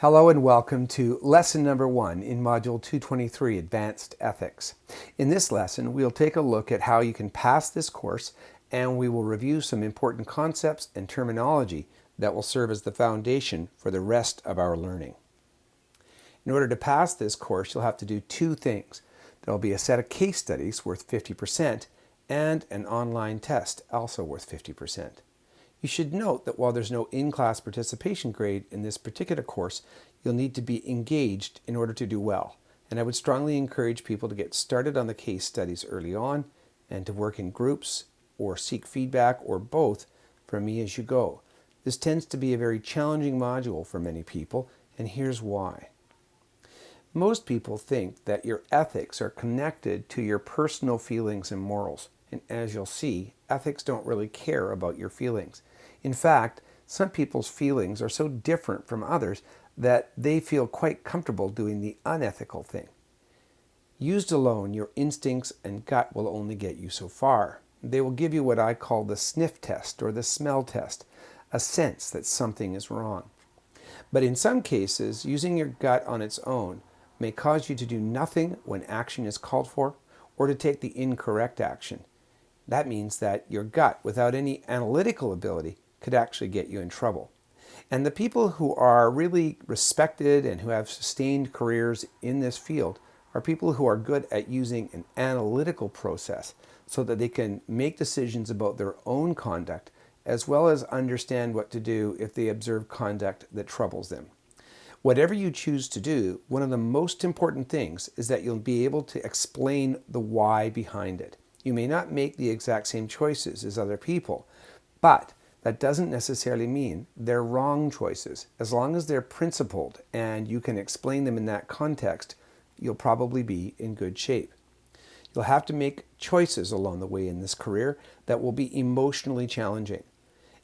Hello and welcome to lesson number 1 in Module 223, Advanced Ethics. In this lesson, we'll take a look at how you can pass this course, and we will review some important concepts and terminology that will serve as the foundation for the rest of our learning. In order to pass this course, you'll have to do two things. There will be a set of case studies worth 50% and an online test also worth 50%. You should note that while there's no in-class participation grade in this particular course, you'll need to be engaged in order to do well. And I would strongly encourage people to get started on the case studies early on and to work in groups or seek feedback or both from me as you go. This tends to be a very challenging module for many people, and here's why. Most people think that your ethics are connected to your personal feelings and morals. And as you'll see, ethics don't really care about your feelings. In fact, some people's feelings are so different from others that they feel quite comfortable doing the unethical thing. Used alone, your instincts and gut will only get you so far. They will give you what I call the sniff test or the smell test, a sense that something is wrong. But in some cases, using your gut on its own may cause you to do nothing when action is called for or to take the incorrect action. That means that your gut, without any analytical ability, could actually get you in trouble. And the people who are really respected and who have sustained careers in this field are people who are good at using an analytical process so that they can make decisions about their own conduct as well as understand what to do if they observe conduct that troubles them. Whatever you choose to do, one of the most important things is that you'll be able to explain the why behind it. You may not make the exact same choices as other people, but that doesn't necessarily mean they're wrong choices. As long as they're principled and you can explain them in that context, you'll probably be in good shape. You'll have to make choices along the way in this career that will be emotionally challenging.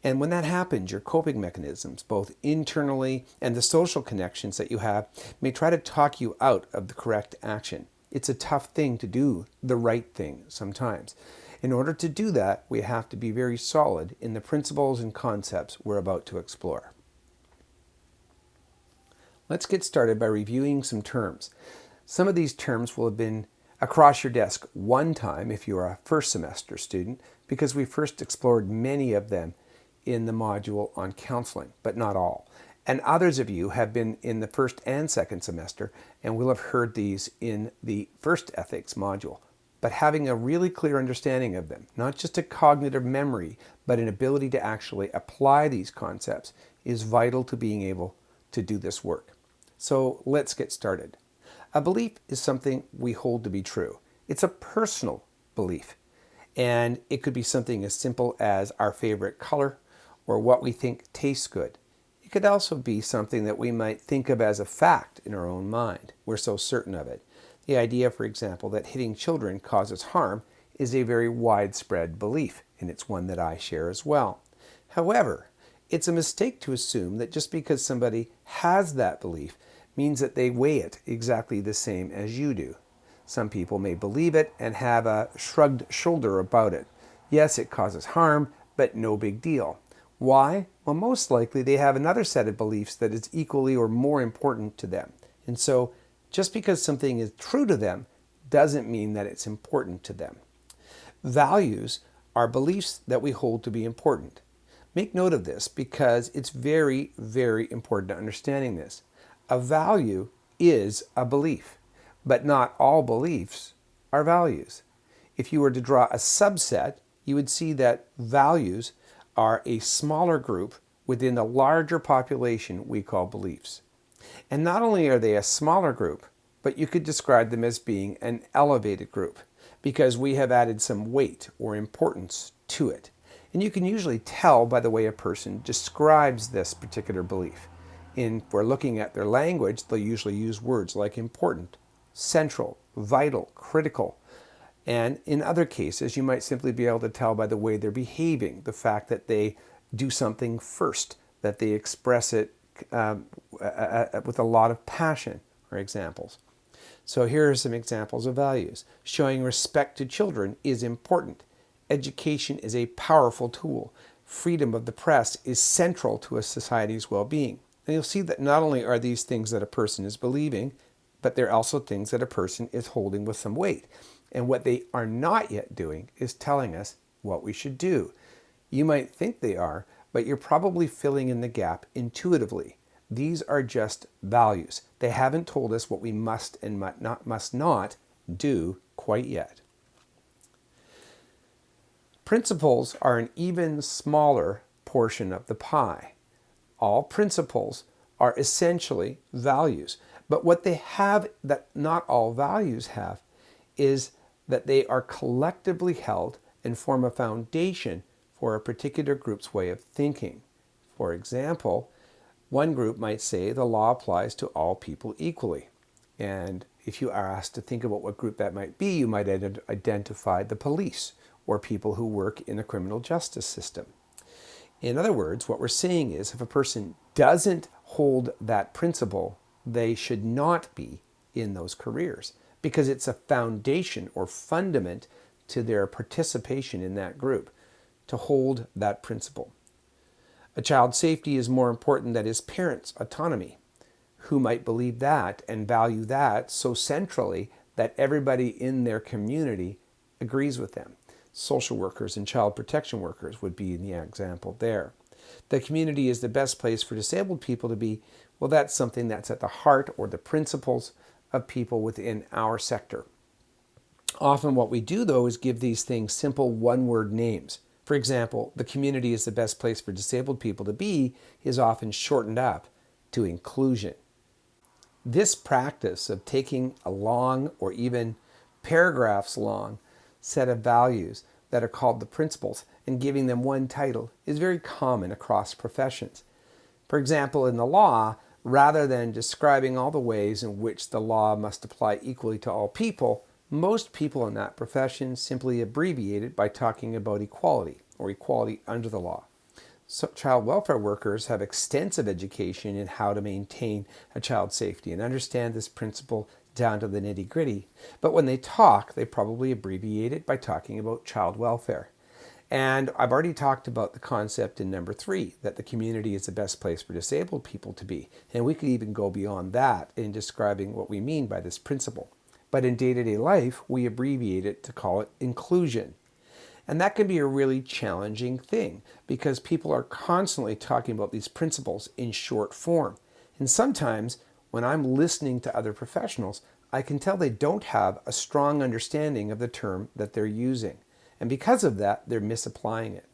And when that happens, your coping mechanisms, both internally and the social connections that you have, may try to talk you out of the correct action. It's a tough thing to do the right thing sometimes. In order to do that, we have to be very solid in the principles and concepts we're about to explore. Let's get started by reviewing some terms. Some of these terms will have been across your desk one time if you're a first semester student, because we first explored many of them in the module on counseling, but not all. And others of you have been in the first and second semester and will have heard these in the first ethics module. But having a really clear understanding of them, not just a cognitive memory, but an ability to actually apply these concepts is vital to being able to do this work. So let's get started. A belief is something we hold to be true. It's a personal belief. And it could be something as simple as our favorite color or what we think tastes good. It could also be something that we might think of as a fact in our own mind. We're so certain of it. The idea, for example, that hitting children causes harm is a very widespread belief, and it's one that I share as well. However, it's a mistake to assume that just because somebody has that belief means that they weigh it exactly the same as you do. Some people may believe it and have a shrugged shoulder about it. Yes, it causes harm, but no big deal. Why? Well, most likely they have another set of beliefs that is equally or more important to them. And so, just because something is true to them doesn't mean that it's important to them. Values are beliefs that we hold to be important. Make note of this because it's very, very important to understanding this. A value is a belief, but not all beliefs are values. If you were to draw a subset, you would see that values are a smaller group within the larger population we call beliefs. And not only are they a smaller group, but you could describe them as being an elevated group because we have added some weight or importance to it. And you can usually tell by the way a person describes this particular belief. If we're looking at their language, they'll usually use words like important, central, vital, critical. And in other cases, you might simply be able to tell by the way they're behaving, the fact that they do something first, that they express it with a lot of passion, are examples. So here are some examples of values. Showing respect to children is important. Education is a powerful tool. Freedom of the press is central to a society's well-being. And you'll see that not only are these things that a person is believing, but they're also things that a person is holding with some weight. And what they are not yet doing is telling us what we should do. You might think they are, but you're probably filling in the gap intuitively. These are just values. They haven't told us what we must and must not do quite yet. Principles are an even smaller portion of the pie. All principles are essentially values, but what they have that not all values have is that they are collectively held and form a foundation for a particular group's way of thinking. For example, one group might say the law applies to all people equally. And if you are asked to think about what group that might be, you might identify the police or people who work in the criminal justice system. In other words, what we're saying is if a person doesn't hold that principle, they should not be in those careers because it's a foundation or fundament to their participation in that group to hold that principle. A child's safety is more important than his parents' autonomy. Who might believe that and value that so centrally that everybody in their community agrees with them? Social workers and child protection workers would be the example there. The community is the best place for disabled people to be. Well, that's something that's at the heart or the principles of people within our sector. Often what we do, though, is give these things simple one-word names. For example, the community is the best place for disabled people to be is often shortened up to inclusion. This practice of taking a long or even paragraphs long set of values that are called the principles and giving them one title is very common across professions. For example, in the law, rather than describing all the ways in which the law must apply equally to all people, most people in that profession simply abbreviate it by talking about equality or equality under the law. So child welfare workers have extensive education in how to maintain a child's safety and understand this principle down to the nitty-gritty. But when they talk, they probably abbreviate it by talking about child welfare. And I've already talked about the concept in number 3, that the community is the best place for disabled people to be. And we could even go beyond that in describing what we mean by this principle. But in day-to-day life, we abbreviate it to call it inclusion. And that can be a really challenging thing because people are constantly talking about these principles in short form. And sometimes when I'm listening to other professionals, I can tell they don't have a strong understanding of the term that they're using. And because of that, they're misapplying it.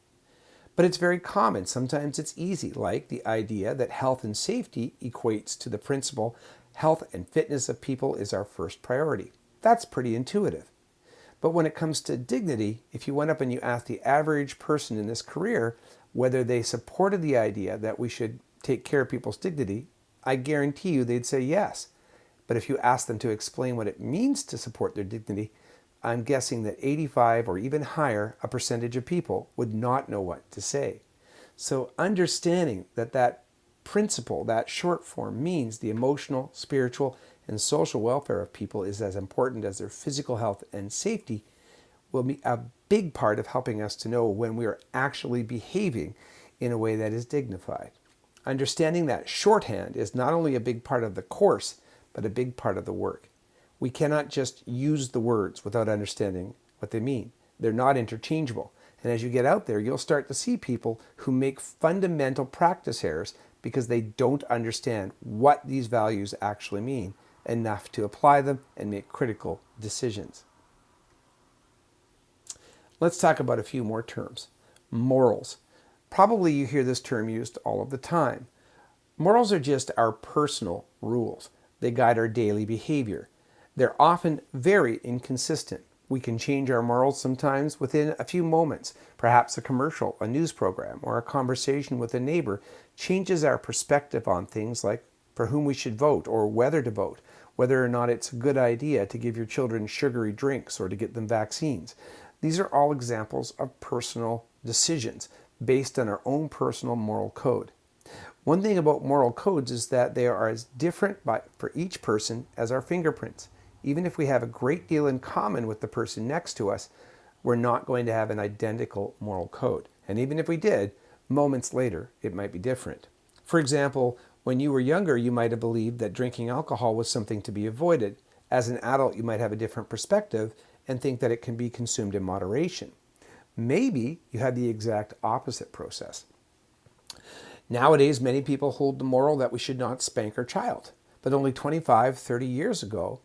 But it's very common. Sometimes it's easy, like the idea that health and safety equates to the principle health and fitness of people is our first priority. That's pretty intuitive. But when it comes to dignity, if you went up and you asked the average person in this career whether they supported the idea that we should take care of people's dignity, I guarantee you they'd say yes. But if you ask them to explain what it means to support their dignity, I'm guessing that 85 or even higher a percentage of people would not know what to say. So understanding that principle, that short form, means the emotional, spiritual, and social welfare of people is as important as their physical health and safety will be a big part of helping us to know when we are actually behaving in a way that is dignified. Understanding that shorthand is not only a big part of the course, but a big part of the work. We cannot just use the words without understanding what they mean. They're not interchangeable. And as you get out there, you'll start to see people who make fundamental practice errors because they don't understand what these values actually mean enough to apply them and make critical decisions. Let's talk about a few more terms. Morals. Probably you hear this term used all of the time. Morals are just our personal rules. They guide our daily behavior. They're often very inconsistent. We can change our morals sometimes within a few moments. Perhaps a commercial, a news program, or a conversation with a neighbor changes our perspective on things like for whom we should vote or whether to vote, whether or not it's a good idea to give your children sugary drinks or to get them vaccines. These are all examples of personal decisions based on our own personal moral code. One thing about moral codes is that they are as different for each person as our fingerprints. Even if we have a great deal in common with the person next to us, we're not going to have an identical moral code. And even if we did, moments later, it might be different. For example, When you were younger, you might have believed that drinking alcohol was something to be avoided. As an adult, you might have a different perspective and think that it can be consumed in moderation. Maybe you had the exact opposite process. Nowadays, many people hold the moral that we should not spank our child. But only 25, 30 years ago,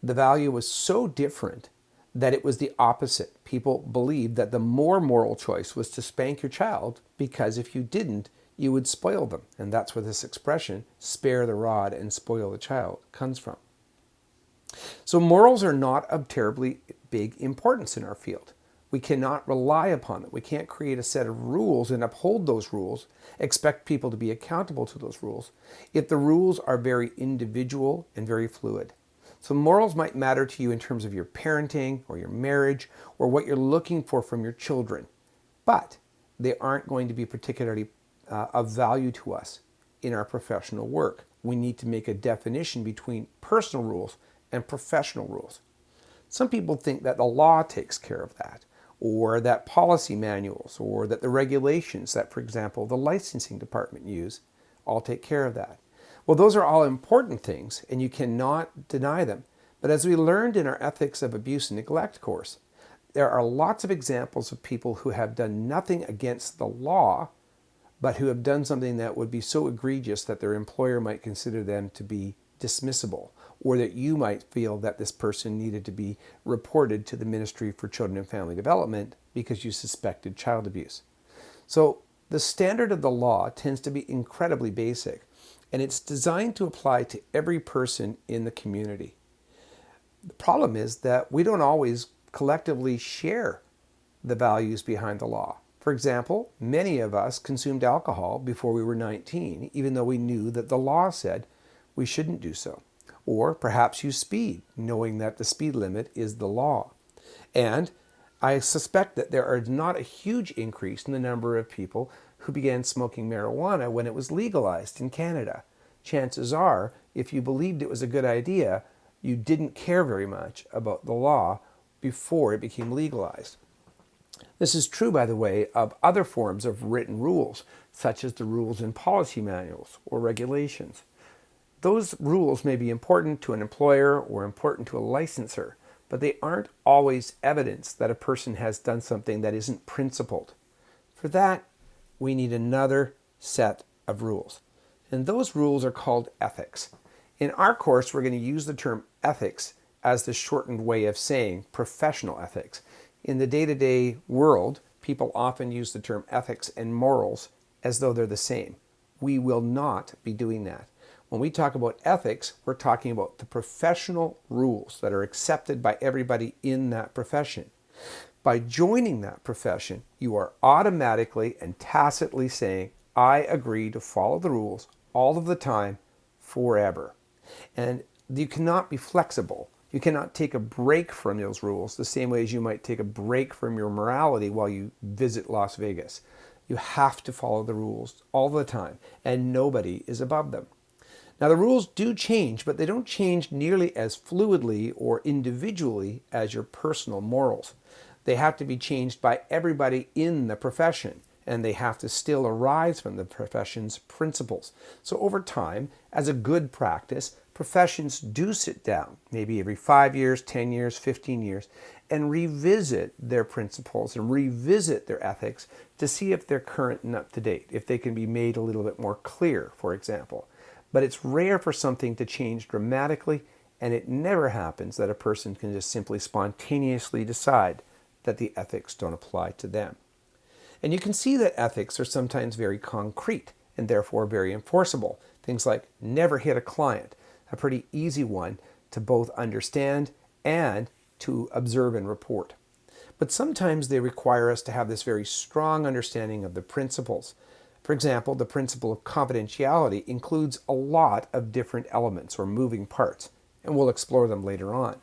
the value was so different that it was the opposite. People believed that the more moral choice was to spank your child because if you didn't, you would spoil them. And that's where this expression, spare the rod and spoil the child, comes from. So morals are not of terribly big importance in our field. We cannot rely upon them. We can't create a set of rules and uphold those rules, expect people to be accountable to those rules, if the rules are very individual and very fluid. So morals might matter to you in terms of your parenting or your marriage or what you're looking for from your children, but they aren't going to be particularly of value to us in our professional work. We need to make a definition between personal rules and professional rules. Some people think that the law takes care of that, or that policy manuals, or that the regulations that, for example, the licensing department use all take care of that. Well, those are all important things, and you cannot deny them. But as we learned in our Ethics of Abuse and Neglect course, there are lots of examples of people who have done nothing against the law, but who have done something that would be so egregious that their employer might consider them to be dismissible, or that you might feel that this person needed to be reported to the Ministry for Children and Family Development because you suspected child abuse. So the standard of the law tends to be incredibly basic, and it's designed to apply to every person in the community. The problem is that we don't always collectively share the values behind the law. For example, many of us consumed alcohol before we were 19, even though we knew that the law said we shouldn't do so. Or perhaps you speed, knowing that the speed limit is the law. And I suspect that there is not a huge increase in the number of people who began smoking marijuana when it was legalized in Canada. Chances are, if you believed it was a good idea, you didn't care very much about the law before it became legalized. This is true, by the way, of other forms of written rules, such as the rules in policy manuals or regulations. Those rules may be important to an employer or important to a licensor, but they aren't always evidence that a person has done something that isn't principled. For that, we need another set of rules. And those rules are called ethics. In our course, we're going to use the term ethics as the shortened way of saying professional ethics. In the day-to-day world, people often use the term ethics and morals as though they're the same. We will not be doing that. When we talk about ethics, we're talking about the professional rules that are accepted by everybody in that profession. By joining that profession, you are automatically and tacitly saying, I agree to follow the rules all of the time, forever. And you cannot be flexible. You cannot take a break from those rules the same way as you might take a break from your morality while you visit Las Vegas. You have to follow the rules all the time, and nobody is above them. Now, the rules do change, but they don't change nearly as fluidly or individually as your personal morals. They have to be changed by everybody in the profession, and they have to still arise from the profession's principles. So over time, as a good practice, professions do sit down, maybe every 5 years, 10 years, 15 years, and revisit their principles and revisit their ethics to see if they're current and up to date, if they can be made a little bit more clear, for example. But it's rare for something to change dramatically, and it never happens that a person can just simply spontaneously decide that the ethics don't apply to them. And you can see that ethics are sometimes very concrete and therefore very enforceable. Things like never hit a client, a pretty easy one to both understand and to observe and report. But sometimes they require us to have this very strong understanding of the principles. For example, the principle of confidentiality includes a lot of different elements or moving parts, and we'll explore them later on.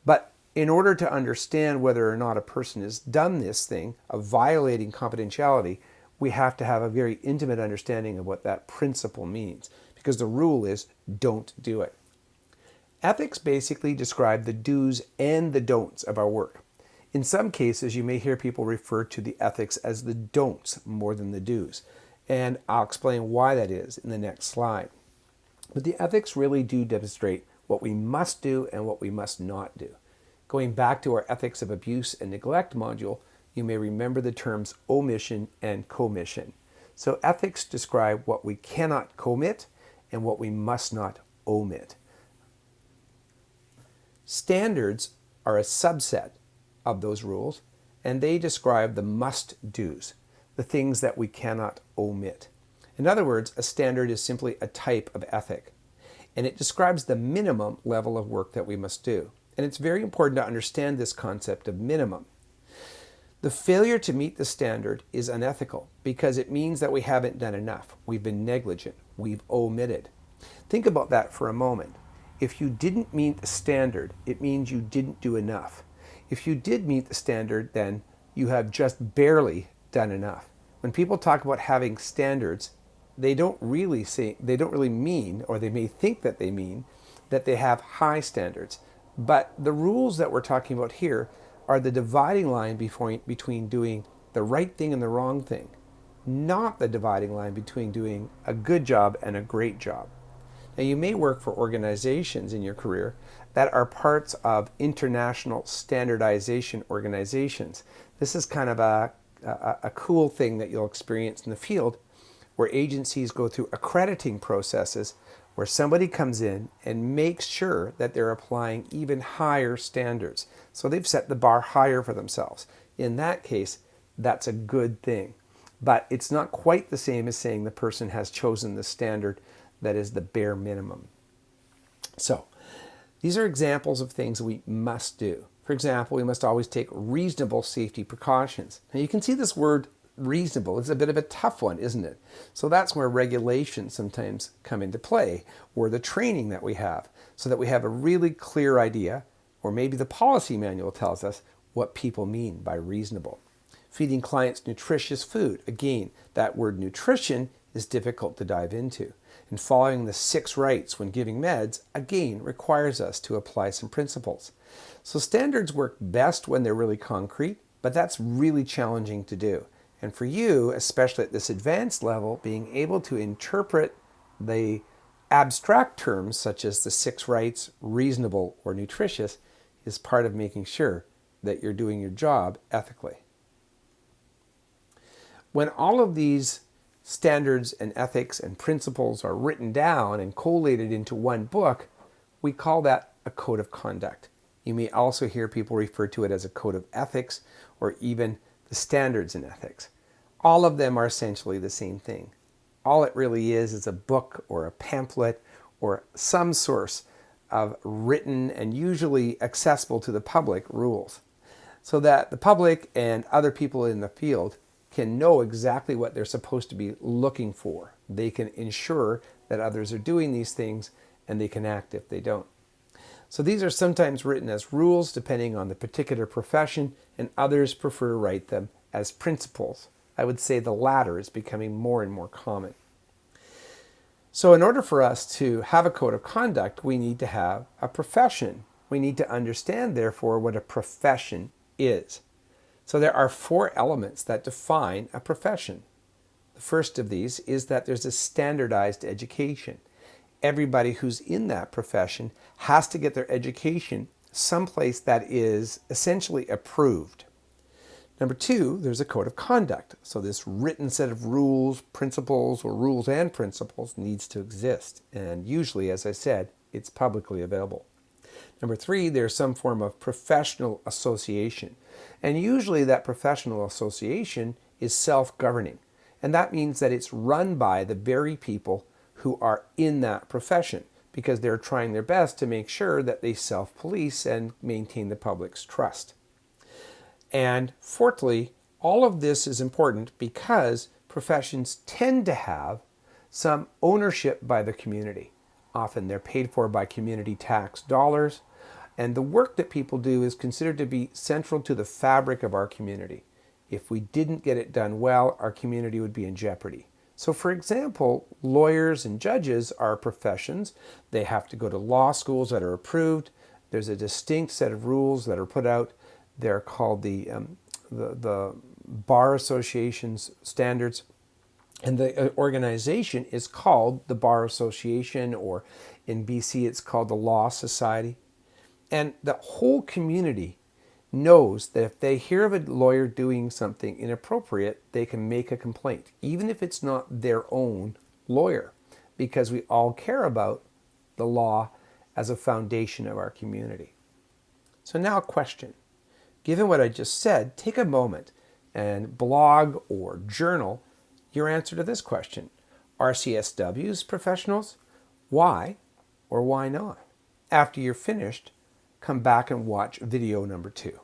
But in order to understand whether or not a person has done this thing of violating confidentiality, we have to have a very intimate understanding of what that principle means, because the rule is don't do it. Ethics basically describe the do's and the don'ts of our work. In some cases, you may hear people refer to the ethics as the don'ts more than the do's, and I'll explain why that is in the next slide. But the ethics really do demonstrate what we must do and what we must not do. Going back to our ethics of abuse and neglect module, you may remember the terms omission and commission. So ethics describe what we cannot commit and what we must not omit. Standards are a subset of those rules, and they describe the must-dos, the things that we cannot omit. In other words, a standard is simply a type of ethic, and it describes the minimum level of work that we must do. And it's very important to understand this concept of minimum. The failure to meet the standard is unethical because it means that we haven't done enough. We've been negligent. We've omitted. Think about that for a moment. If you didn't meet the standard, it means you didn't do enough. If you did meet the standard, then you have just barely done enough. When people talk about having standards, they don't really mean, or they may think that they mean, that they have high standards. But the rules that we're talking about here are the dividing line between doing the right thing and the wrong thing, not the dividing line between doing a good job and a great job. Now, you may work for organizations in your career that are parts of international standardization organizations. This is kind of a cool thing that you'll experience in the field, where agencies go through accrediting processes where somebody comes in and makes sure that they're applying even higher standards. So they've set the bar higher for themselves. In that case, that's a good thing. But it's not quite the same as saying the person has chosen the standard that is the bare minimum. So these are examples of things we must do. For example, we must always take reasonable safety precautions. Now you can see this word reasonable. It's a bit of a tough one, isn't it? So that's where regulations sometimes come into play, or the training that we have, so that we have a really clear idea, or maybe the policy manual tells us what people mean by reasonable. Feeding clients nutritious food. Again, that word nutrition is difficult to dive into. And following the 6 rights when giving meds, again, requires us to apply some principles. So standards work best when they're really concrete, but that's really challenging to do. And for you, especially at this advanced level, being able to interpret the abstract terms such as the 6 rights, reasonable, or nutritious is part of making sure that you're doing your job ethically. When all of these standards and ethics and principles are written down and collated into one book, we call that a code of conduct. You may also hear people refer to it as a code of ethics, or even the standards in ethics. All of them are essentially the same thing. All it really is a book or a pamphlet or some source of written and usually accessible to the public rules, so that the public and other people in the field can know exactly what they're supposed to be looking for. They can ensure that others are doing these things, and they can act if they don't. So these are sometimes written as rules depending on the particular profession, and others prefer to write them as principles. I would say the latter is becoming more and more common. So in order for us to have a code of conduct, we need to have a profession. We need to understand, therefore, what a profession is. So there are 4 elements that define a profession. The first of these is that there's a standardized education. Everybody who's in that profession has to get their education someplace that is essentially approved. Number 2, there's a code of conduct. So this written set of rules, principles, or rules and principles needs to exist. And usually, as I said, it's publicly available. Number 3, there's some form of professional association. And usually that professional association is self-governing. And that means that it's run by the very people who are in that profession, because they're trying their best to make sure that they self-police and maintain the public's trust. And fourthly, all of this is important because professions tend to have some ownership by the community. Often they're paid for by community tax dollars, and the work that people do is considered to be central to the fabric of our community. If we didn't get it done well, our community would be in jeopardy. So for example, lawyers and judges are professions. They have to go to law schools that are approved. There's a distinct set of rules that are put out. They're called the Bar Association's standards. And the organization is called the Bar Association, or in BC it's called the Law Society. And the whole community knows that if they hear of a lawyer doing something inappropriate, they can make a complaint, even if it's not their own lawyer, because we all care about the law as a foundation of our community. So now a question. Given what I just said, take a moment and blog or journal your answer to this question. Are CSWs professionals? Why or why not? After you're finished, come back and watch video number 2.